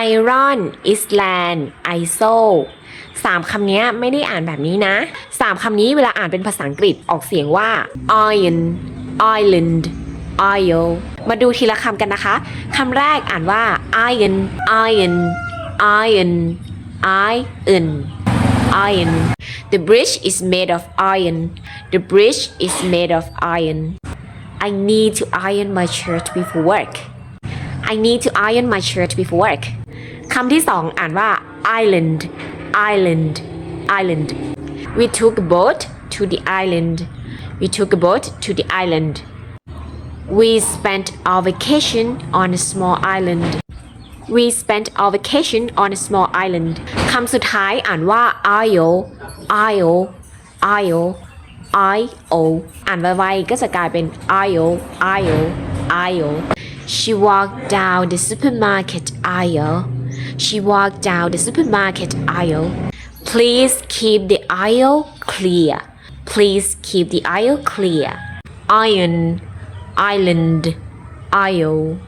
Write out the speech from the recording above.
iron island iso 3 คำนี้ไม่ได้อ่านแบบนี้นะ 3 คำนี้เวลาอ่านเป็นภาษาอังกฤษออกเสียงว่า iron island isle มาดูทีละคำกันนะคะ คำแรกอ่านว่า iron iron iron iron iron The bridge is made of iron The bridge is made of iron I need to iron my shirt before work I need to iron my shirt before work คำที่ 2 อ่านว่า island island island We took a boat to the island We took a boat to the island We spent our vacation on a small island We spent our vacation on a small island คำสุดท้ายอ่านว่า isle isle isle isle อ่านไวๆก็จะกลายเป็น isle isle isle She walked down the supermarket aisle She walked down the supermarket aisle Please keep the aisle clear Please keep the aisle clear Iron Island Isle